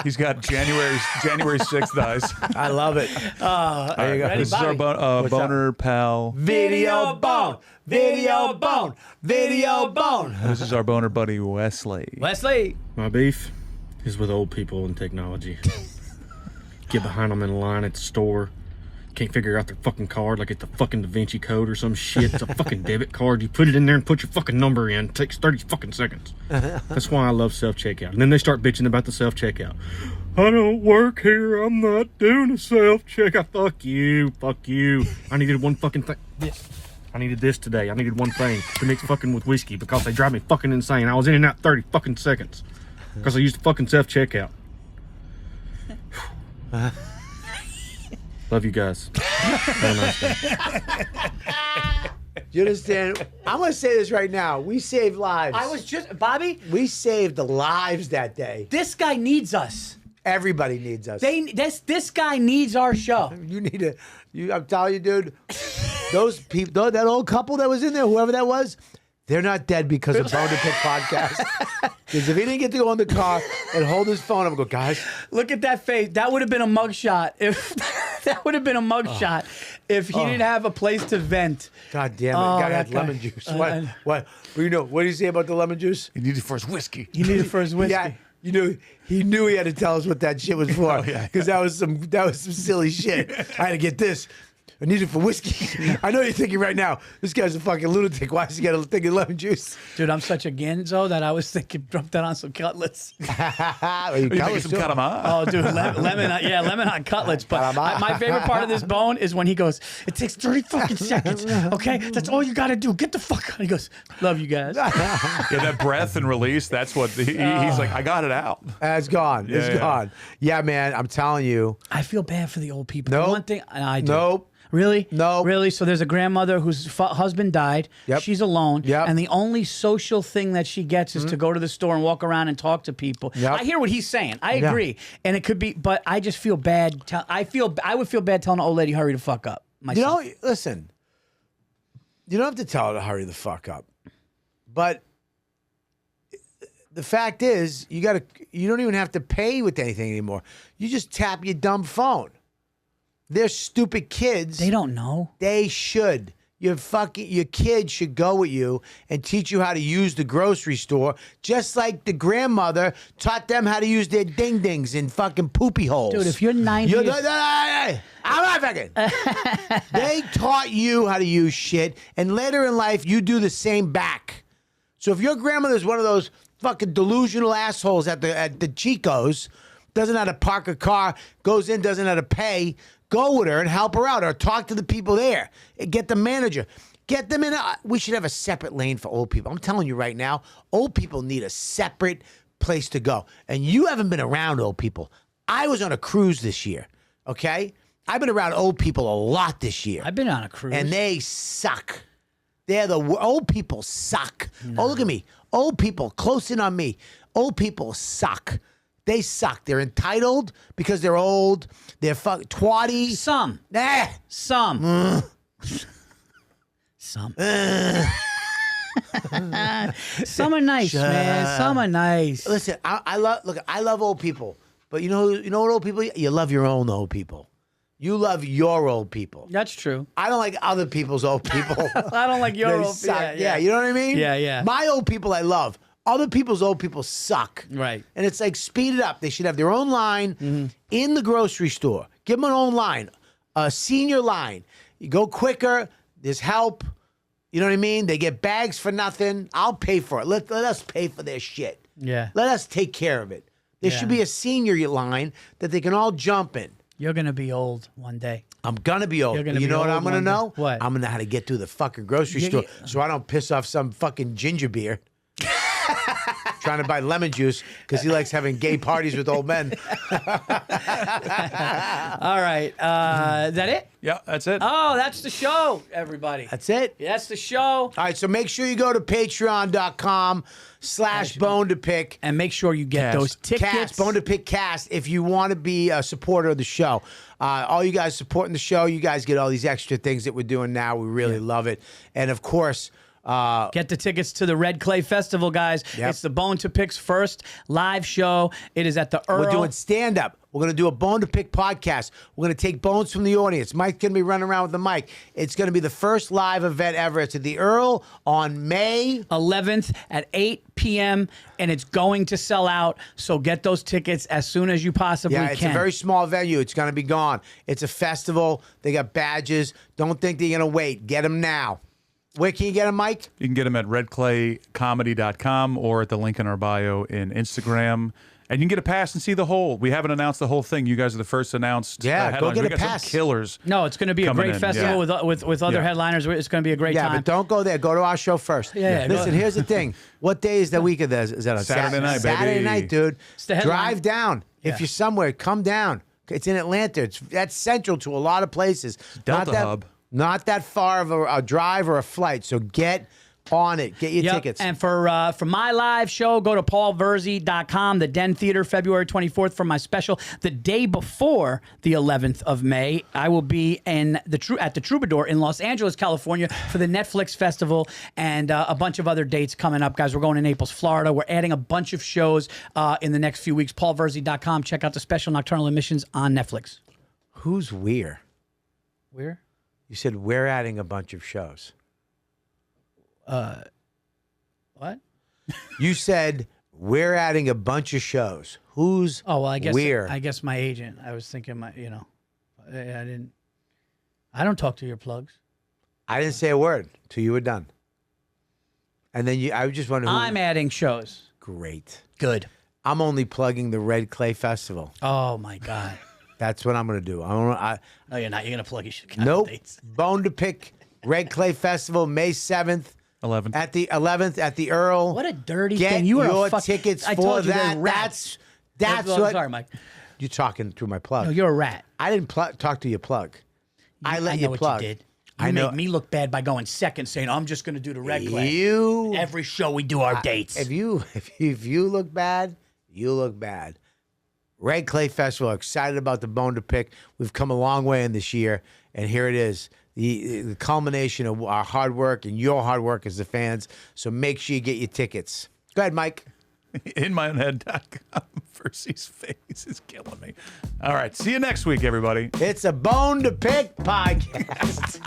He's got January 6th eyes. I love it. There you go. ready? This is our Bobby. boner pal. Video bone, video bone, video bone. This is our boner buddy Wesley. Wesley. My beef is with old people and technology. Get behind them in line at the store. Can't figure out their fucking card like it's the fucking Da Vinci Code or some shit. It's a fucking debit card. You put it in there and put your fucking number in. It takes 30 fucking seconds. That's why I love self-checkout. And then they start bitching about the self-checkout. I don't work here. I'm not doing a self-checkout. Fuck you. Fuck you. I needed one fucking thing. I needed this today. I needed one thing to mix fucking with whiskey because they drive me fucking insane. I was in and out 30 fucking seconds because I used the fucking self-checkout. Love you guys. Have a nice day. You understand? I'm gonna say this right now. We saved lives. I was just Bobby. We saved lives that day. This guy needs us. Everybody needs us. This guy needs our show. You need to. I'm telling you, dude. Those people, that old couple that was in there, whoever that was, they're not dead because of Bone to Pick podcast. Because if he didn't get to go in the car and hold his phone up and go, guys, Look at that face. That would have been a mugshot if that would have been a mugshot if he didn't have a place to vent. God damn it, Oh, guy that had guy. lemon juice. What? What? You know? What do you say about the lemon juice? He needed for his whiskey. He needed for his whiskey. Yeah, you know, he knew he had to tell us what that shit was for. Because that was some silly shit. I had to get this. I need it for whiskey. I know you're thinking right now, this guy's a fucking lunatic. Why does he got a thing of lemon juice? Dude, I'm such a Genzo that I was thinking, drop that on some cutlets. You You think some calamari? Oh, dude, lemon on cutlets. But my favorite part of this bone is when he goes, it takes 30 fucking seconds. Okay, that's all you got to do. Get the fuck out. He goes, love you guys. Yeah, that breath and release, that's what he's like, I got it out. It's gone. It's yeah. gone. Yeah, man, I'm telling you. I feel bad for the old people. Nope. The one thing, I do. Nope. Really? No. Really? So there's a grandmother whose husband died. Yep. She's alone. Yep. And the only social thing that she gets is to go to the store and walk around and talk to people. Yep. I hear what he's saying. I Yeah. agree. And it could be, but I just feel bad. I would feel bad telling an old lady, hurry the fuck up. You Myself. know, listen, you don't have to tell her to hurry the fuck up. But the fact is, you don't even have to pay with anything anymore. You just tap your dumb phone. They're stupid kids. They don't know. They should. Your kid should go with you and teach you how to use the grocery store, just like the grandmother taught them how to use their ding-dings in fucking poopy holes. Dude, if you're 90 I'm not fucking. They taught you how to use shit, and later in life, you do the same back. So if your grandmother's one of those fucking delusional assholes at the Chico's, doesn't know how to park a car, goes in, doesn't know how to pay, go with her and help her out, or talk to the people there. Get the manager. Get them in. We should have a separate lane for old people. I'm telling you right now, old people need a separate place to go. And you haven't been around old people. I was on a cruise this year, okay? I've been around old people a lot this year. I've been on a cruise. And they suck. Old people suck. No. Oh, look at me. Old people, close in on me. Old people suck. They suck. They're entitled because they're old. They're twatty. Some. Some. Some. Some are nice, man. Some are nice. Listen, I love old people. But you know what old people? You love your own old people. You love your old people. That's true. I don't like other people's old people. I don't like your old people. Yeah, you know what I mean? Yeah. My old people I love. Other people's old people suck. Right. And it's like, speed it up. They should have their own line in the grocery store. Give them an own line, a senior line. You go quicker. There's help. You know what I mean? They get bags for nothing. I'll pay for it. Let us pay for their shit. Yeah. Let us take care of it. There should be a senior line that they can all jump in. You're going to be old one day. I'm going to be old. You know what I'm going to know? What? I'm going to know how to get to the fucking grocery store so I don't piss off some fucking ginger beer. Trying to buy lemon juice because he likes having gay parties with old men. All right. Is that it? Yeah, that's it. Oh, that's the show, everybody. That's it. That's the show. All right, so make sure you go to patreon.com/bone to pick. And make sure you get those tickets. Cast, Bone to Pick Cast, if you want to be a supporter of the show. All you guys supporting the show, you guys get all these extra things that we're doing now. We really love it. And of course, get the tickets to the Red Clay Festival, guys. Yep. It's the Bone to Pick's first live show. It is at the Earl. We're doing stand-up. We're going to do a Bone to Pick podcast. We're going to take bones from the audience. Mike's going to be running around with the mic. It's going to be the first live event ever. It's at the Earl on May 11th at 8 p.m., and it's going to sell out. So get those tickets as soon as you possibly can. Yeah, it's a very small venue. It's going to be gone. It's a festival. They got badges. Don't think they're going to wait. Get them now. Where can you get them, Mike? You can get them at redclaycomedy.com or at the link in our bio in Instagram. And you can get a pass and see the whole. We haven't announced the whole thing. You guys are the first announced. Yeah, go headliners. get We a got some pass. Killers. No, it's going to be a coming great in, festival yeah. with other Yeah. headliners. It's going to be a great Yeah, time. but don't go there. Go to our show first. Yeah, Listen, go- here's the thing. What day is the week of this? Is that a Saturday night, Saturday baby. night, dude. It's the headline. Drive down. Yeah. If you're somewhere, come down. It's in Atlanta. That's central to a lot of places. Delta hub. Not that far of a drive or a flight. So get on it. Get your Yep. tickets. And for my live show, go to paulvirzi.com, the Den Theater, February 24th for my special. The day before the 11th of May, I will be at the Troubadour in Los Angeles, California for the Netflix Festival and a bunch of other dates coming up, guys. We're going to Naples, Florida. We're adding a bunch of shows in the next few weeks. paulvirzi.com. Check out the special Nocturnal Emissions on Netflix. Who's we're? Where? You said we're adding a bunch of shows. What? You said we're adding a bunch of shows. Who's Oh, well, I we're? guess my agent. I was thinking I don't talk to your plugs. I didn't say a word till you were done. And then I was just wondering who. I'm adding shows. Great. Good. I'm only plugging the Red Clay Festival. Oh my God. That's what I'm going to do. No, you're not. You're gonna plug your shit. Nope. Dates. Bone to Pick Red Clay Festival, May 7th 11. at the 11th at the Earl. What a dirty Get thing. You are your a fuck. tickets I for told you that. they're rats. That's I'm what. Sorry, Mike. You're talking through my plug. No, you're a rat. I didn't talk to your plug. I let I know you what plug. you did. I You know. made me look bad by going second, saying I'm just gonna do the red clay. You. Every show we do our dates. If you look bad, you look bad. Red Clay Festival, excited about the Bone to Pick. We've come a long way in this year, and here it is. The culmination of our hard work and your hard work as the fans. So make sure you get your tickets. Go ahead, Mike. InMyOwnHead.com. Virzi's face is killing me. All right. See you next week, everybody. It's a bone to pick podcast.